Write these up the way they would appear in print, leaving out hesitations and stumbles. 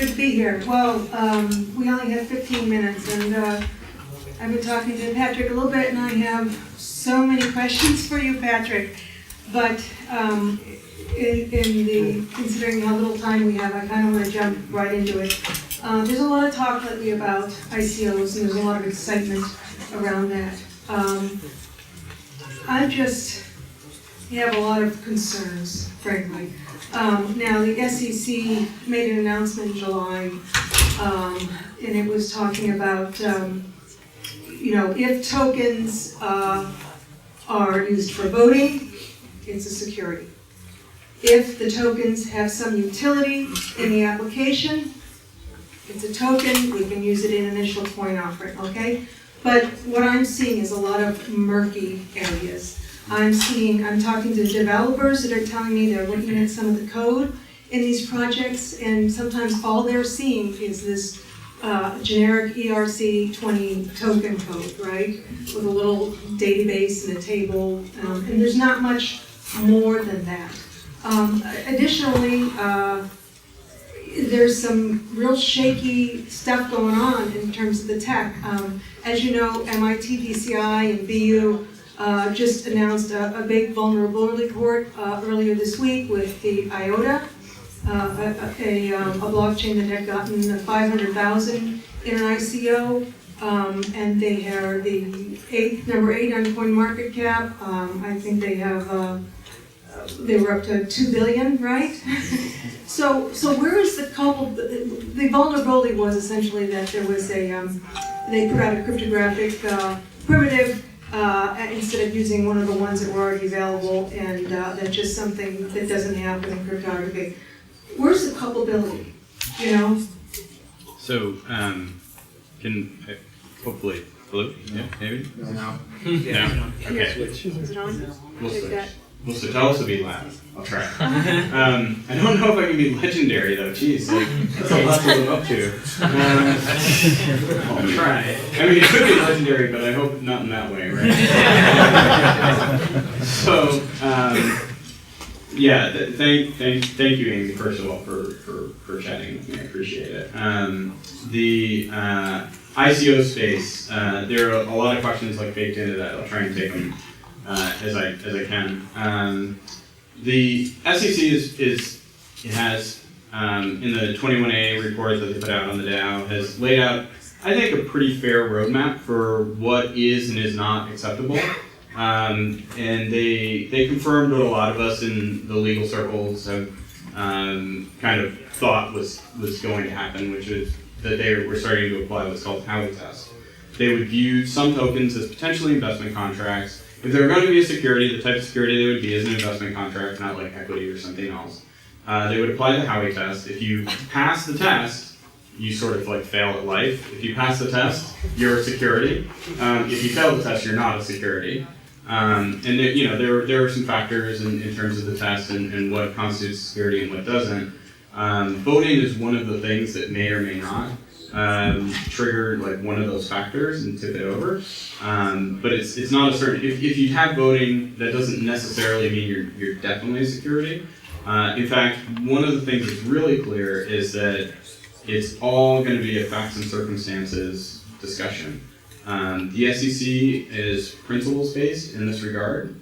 Good to be here. Well, we only have 15 minutes, and I've been talking to Patrick a little bit, and I have so many questions for you, Patrick. But considering how little time we have, I kind of want to jump right into it. There's a lot of talk lately about ICOs, and there's a lot of excitement around that. I just have a lot of concerns, frankly. Now, the SEC made an announcement in July, and it was talking about, if tokens are used for voting, it's a security. If the tokens have some utility in the application, it's a token, we can use it in initial coin offering, okay? But what I'm seeing is a lot of murky areas. I'm talking to developers that are telling me they're looking at some of the code in these projects, and sometimes all they're seeing is this generic ERC20 token code, right? With a little database and a table, and there's not much more than that. Additionally, there's some real shaky stuff going on in terms of the tech. As you know, MIT, PCI, and BU just announced a big vulnerability report earlier this week with the IOTA, a blockchain that had gotten 500,000 in an ICO, and they are the number 8 on coin market cap. I think they were up to 2 billion, right? So where is the vulnerability was essentially that there was they put out a cryptographic primitive instead of using one of the ones that were already available, and that's just something that doesn't happen in cryptography. Where's the culpability, So, can hopefully, blue? Yeah, maybe? No. No? Okay. Is it on? We'll Take switch. that. Well, so tell us to be loud. I'll try. I don't know if I can be legendary though. Jeez, that's a lot to live up to. I'll try. I mean, it could be legendary, but I hope not in that way, right? So, yeah. Thank you, Amy, first of all, for chatting with me. I appreciate it. The ICO space. There are a lot of questions baked into that. I'll try and take them as I can. The SEC has in the 21A report that they put out on the DAO has laid out, I think, a pretty fair roadmap for what is and is not acceptable. And they confirmed what a lot of us in the legal circles have kind of thought was going to happen, which is that they were starting to apply what's called Howey test. They would view some tokens as potentially investment contracts. If they were going to be a security, the type of security they would be is an investment contract, not like equity or something else. They would apply the Howey test. If you pass the test, you sort of fail at life. If you pass the test, you're a security. If you fail the test, you're not a security. And there are some factors in terms of the test and what constitutes security and what doesn't. Voting is one of the things that may or may not trigger one of those factors and tip it over, but it's not a certain. If you have voting, that doesn't necessarily mean you're definitely a security. In fact, one of the things that's really clear is that it's all going to be a facts and circumstances discussion. The SEC is principles based in this regard.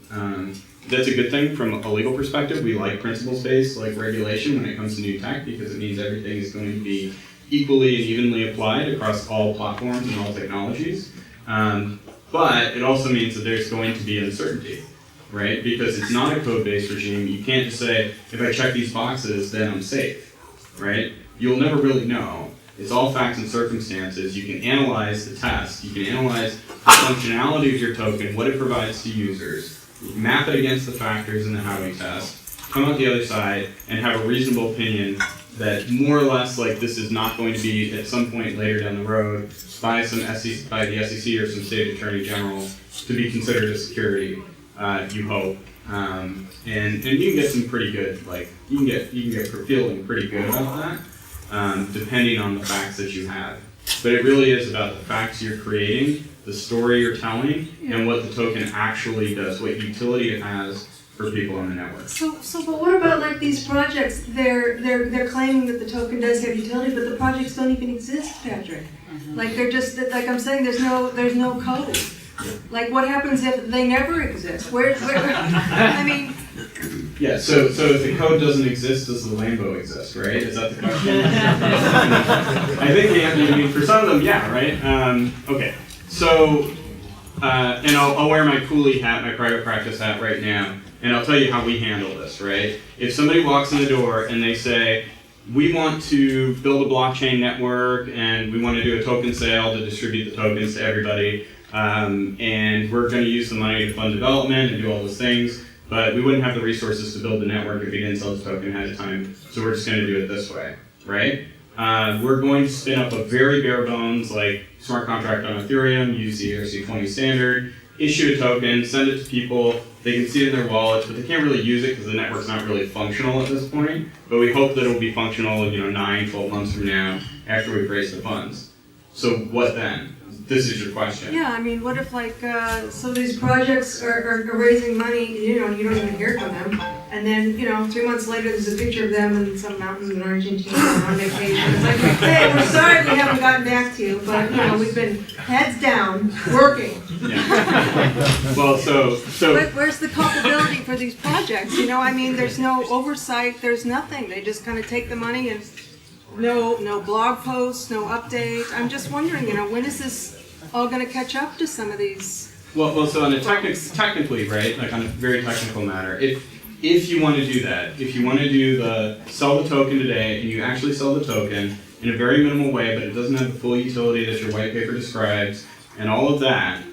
That's a good thing from a legal perspective. We like principles based regulation when it comes to new tech because it means everything is going to be equally and evenly applied across all platforms and all technologies. But it also means that there's going to be uncertainty, right? Because it's not a code-based regime. You can't just say, if I check these boxes, then I'm safe, right? You'll never really know. It's all facts and circumstances. You can analyze the test. You can analyze the functionality of your token, what it provides to users, map it against the factors in the Howey test, come out the other side, and have a reasonable opinion that more or less this is not going to be at some point later down the road by the SEC or some state attorney general to be considered a security. You hope, and you can get some pretty good you can get feeling pretty good about that depending on the facts that you have. But it really is about the facts you're creating, the story you're telling, and what the token actually does, what utility it has for people on the network. So, but what about like these projects? They're claiming that the token does have utility, but the projects don't even exist, Patrick. Like they're just like I'm saying, there's no code. Like what happens if they never exist? Where I mean. Yeah, so if the code doesn't exist, does the Lambo exist, right? Is that the question? I think the answer, I mean, for some of them, yeah, right? Okay, so, and I'll wear my Cooley hat, my private practice hat right now, and I'll tell you how we handle this, right? If somebody walks in the door and they say, we want to build a blockchain network and we want to do a token sale to distribute the tokens to everybody, and we're going to use the money to fund development and do all those things, but we wouldn't have the resources to build the network if we didn't sell the token ahead of time, so we're just going to do it this way, right? We're going to spin up a very bare bones, like smart contract on Ethereum, use the ERC20 standard, issue a token, send it to people, they can see it in their wallets, but they can't really use it because the network's not really functional at this point, but we hope that it'll be functional, 9, 12 months from now, after we've raised the funds. So what then? This is your question. Yeah, I mean, what if like so these projects are raising money, you don't even hear from them, and then 3 months later there's a picture of them in some mountains in Argentina on vacation. It's like, hey, we're sorry we haven't gotten back to you, but we've been heads down working. Yeah. Well, so. But where's the culpability for these projects? I mean, there's no oversight, there's nothing. They just kind of take the money and no blog posts, no update. I'm just wondering, when is this all going to catch up to some of these? Well, so on a technically, right, like on a very technical matter, if you want to do that, if you want to do sell the token today and you actually sell the token in a very minimal way, but it doesn't have the full utility that your white paper describes and all of that,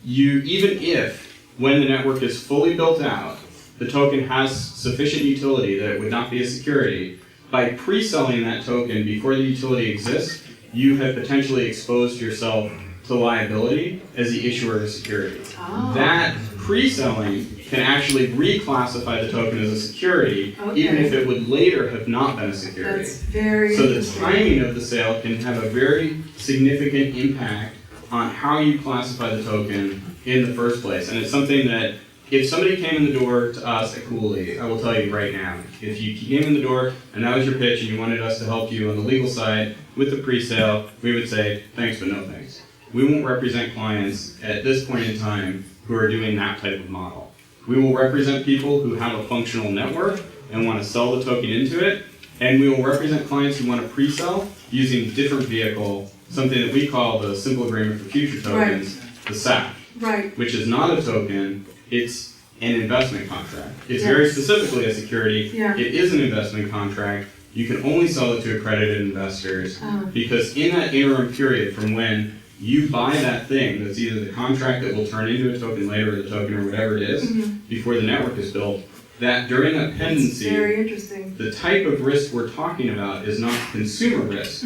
even if when the network is fully built out, the token has sufficient utility that it would not be a security, by pre-selling that token before the utility exists, you have potentially exposed yourself to liability as the issuer of security. Oh. That pre-selling can actually reclassify the token as a security, even if it would later have not been a security. That's very So the timing of the sale can have a very significant impact on how you classify the token in the first place. And it's something that if somebody came in the door to us at Cooley, I will tell you right now, if you came in the door and that was your pitch and you wanted us to help you on the legal side with the pre-sale, we would say, thanks but no thanks. We won't represent clients at this point in time who are doing that type of model. We will represent people who have a functional network and want to sell the token into it, and we will represent clients who want to pre-sell using a different vehicle, something that we call the Simple Agreement for Future Tokens, the SAF, which is not a token. It's an investment contract. It's very specifically a security. It is an investment contract. You can only sell it to accredited investors because in that interim period from when you buy that thing that's either the contract that will turn into a token later or the token or whatever it is before the network is built, that during that pendency, very interesting. The type of risk we're talking about is not consumer risk,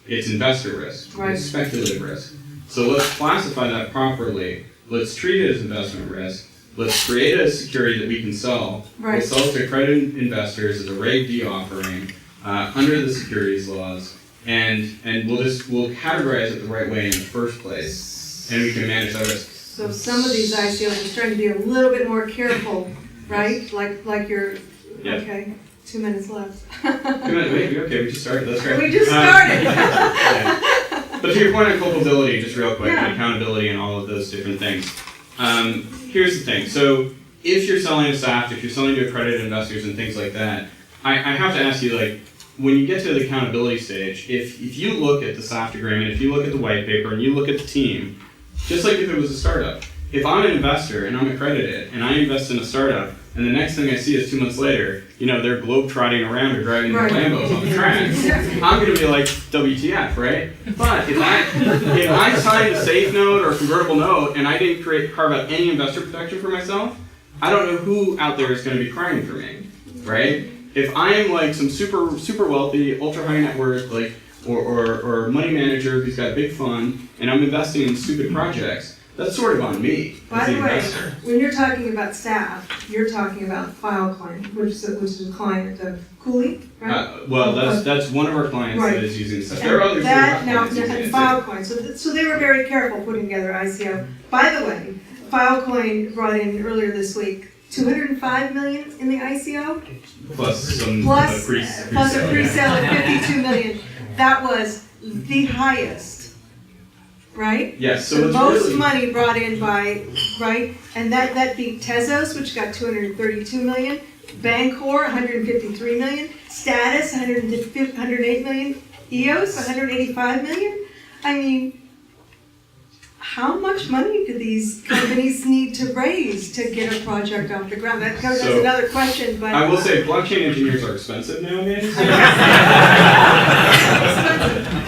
it's investor risk, it's speculative risk. So let's classify that properly. Let's treat it as investment risk. Let's create a security that we can sell. We'll sell it to accredited investors as a Reg D offering under the securities laws, and we'll categorize it the right way in the first place, and we can manage that risk. So some of these ICOs are trying to be a little bit more careful, right? Like you're okay. 2 minutes left. 2 minutes. Wait, okay, we just started. That's great. We just started. But to your point on culpability, just real quick, and accountability and all of those different things. Here's the thing. So if you're selling a SAFT, if you're selling to accredited investors and things like that, I have to ask you, like, when you get to the accountability stage, if you look at the SAFT agreement, if you look at the white paper, and you look at the team, just like if it was a startup, if I'm an investor and I'm accredited and I invest in a startup, and the next thing I see is 2 months later, they're globe-trotting around or driving their Lambos on the track, I'm going to be like, WTF, right? But if I signed a safe note or a convertible note and I didn't carve out any investor protection for myself, I don't know who out there is going to be crying for me, right? If I am like some super wealthy, ultra high net worth, like or money manager who's got a big fund, and I'm investing in stupid projects, that's sort of on me. By the way, when you're talking about staff, you're talking about Filecoin, which is a client of Cooley, right? Well, that's one of our clients that is using stuff. There are others that now and Filecoin. So they were very careful putting together ICO. By the way, Filecoin brought in earlier this week 205 million in the ICO, Plus some plus pre-sale. a pre-sale of 52 million. That was the highest, right? Yes, so the it's most really, money brought in by, right? And that beat Tezos, which got 232 million, Bancor, 153 million, Status, 108 million, EOS, 185 million. I mean, how much money do these companies need to raise to get a project off the ground? That's another question, but... I will say blockchain engineers are expensive nowadays.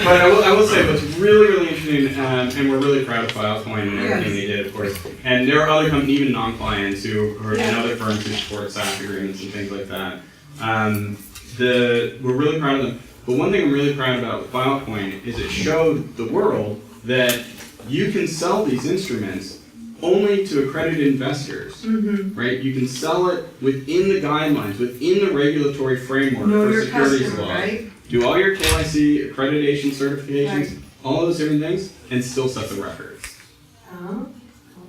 But I will say what's really, really interesting, and we're really proud of Filecoin and everything they did, of course. And there are other companies, even non-clients, who are in other firms who support SaaS agreements and things like that. We're really proud of them. But one thing I'm really proud about with Filecoin is it showed the world that you can sell these instruments only to accredited investors, right? You can sell it within the guidelines, within the regulatory framework for securities laws. Right? Do all your KYC, accreditation, certifications, all those different things, and still set the records. Oh,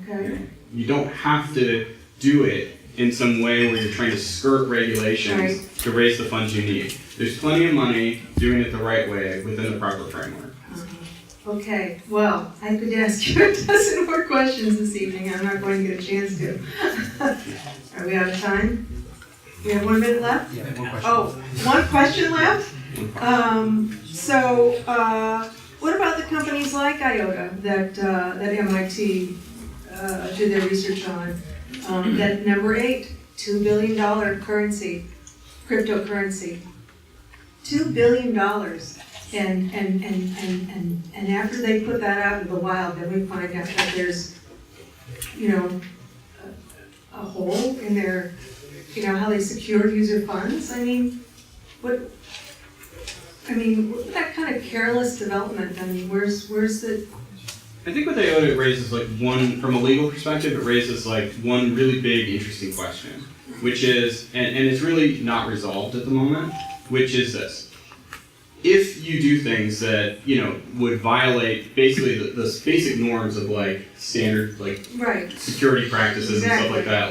okay. You don't have to do it in some way where you're trying to skirt regulations to raise the funds you need. There's plenty of money doing it the right way within the proper framework. Okay, well, I could ask you a dozen more questions this evening. I'm not going to get a chance to. Are we out of time? We have 1 minute left? Yeah, one question. Oh, one question left? What about the companies like IOTA that MIT did their research on? That number 8, $2 billion currency, cryptocurrency. $2 billion. And after they put that out in the wild, then we find out that there's, a hole in their, how they secure user funds. That kind of careless development. Where's the? I think with IOTA it raises from a legal perspective, it raises one really big interesting question, which is, and it's really not resolved at the moment, which is this. If you do things that, would violate basically the basic norms of standard security practices and stuff like that,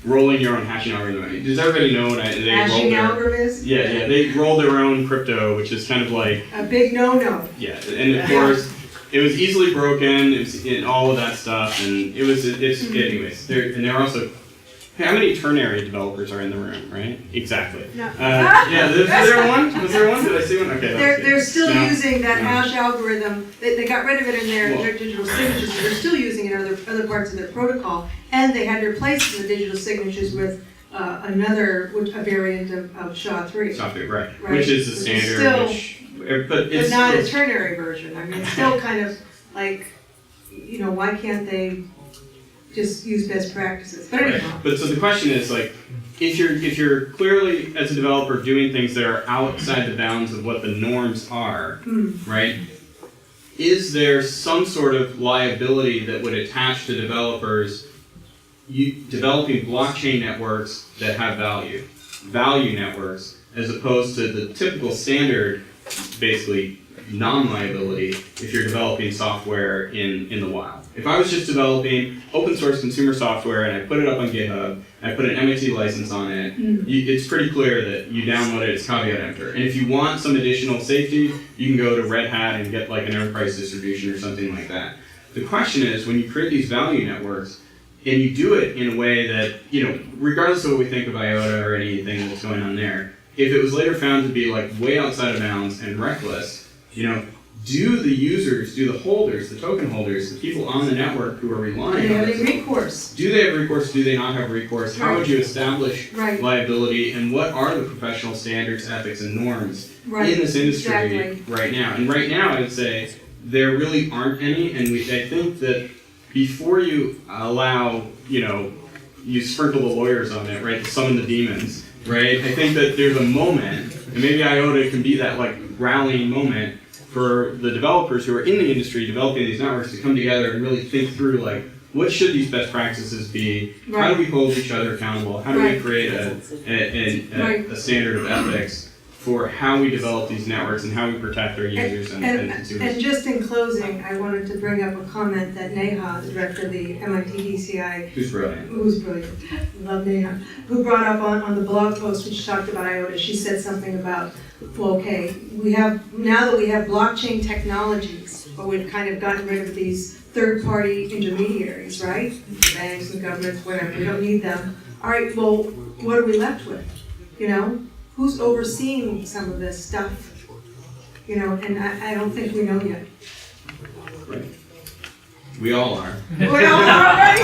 rolling your own hashing algorithm. Does everybody know hashing algorithms? Yeah, they rolled their own crypto, which is kind of a big no-no. Yeah, and of course it was easily broken, it was in all of that stuff, and anyways. They're also. How many ternary developers are in the room, right? Exactly. No. Was there one? Did I see one? Okay. They're still using that hash algorithm. They got rid of it in their digital signatures, but they're still using it in other parts of their protocol. And they had replaced the digital signatures with a variant of SHA-3. SHA-3, right. Which is the standard. But not a ternary version. It's still kind of why can't they just use best practices? But anyhow. Right. But so the question is if you're clearly as a developer doing things that are outside the bounds of what the norms are, right? Is there some sort of liability that would attach to developers developing blockchain networks that have value networks, as opposed to the typical standard, basically non-liability if you're developing software in the wild? If I was just developing open source consumer software and I put it up on GitHub and I put an MIT license on it, it's pretty clear that you download it, it's caveat emptor. And if you want some additional safety, you can go to Red Hat and get an enterprise distribution or something like that. The question is, when you create these value networks and you do it in a way that, regardless of what we think of IOTA or anything that's going on there, if it was later found to be way outside of bounds and reckless, do the users, do the holders, the token holders, the people on the network who are relying on it, recourse? Do they have recourse? Do they not have recourse? How would you establish liability? And what are the professional standards, ethics, and norms in this industry right now? And right now, I would say there really aren't any. And I think that before you allow, you sprinkle the lawyers on it, right, to summon the demons, right? I think that there's a moment, and maybe IOTA can be that rallying moment for the developers who are in the industry developing these networks to come together and really think through what should these best practices be? How do we hold each other accountable? How do we create a standard of ethics for how we develop these networks and how we protect our users and consumers. And just in closing, I wanted to bring up a comment that Neha, the director of the MIT DCI, Who's brilliant. Love Neha, who brought up on the blog post which talked about IOTA. She said something about, well, okay, now that we have blockchain technologies, but we've kind of gotten rid of these third-party intermediaries, right? Banks and governments, whatever, we don't need them. All right, well, what are we left with? You know, who's overseeing some of this stuff? You know, and I don't think we know yet. Right. We all are. We all are, right?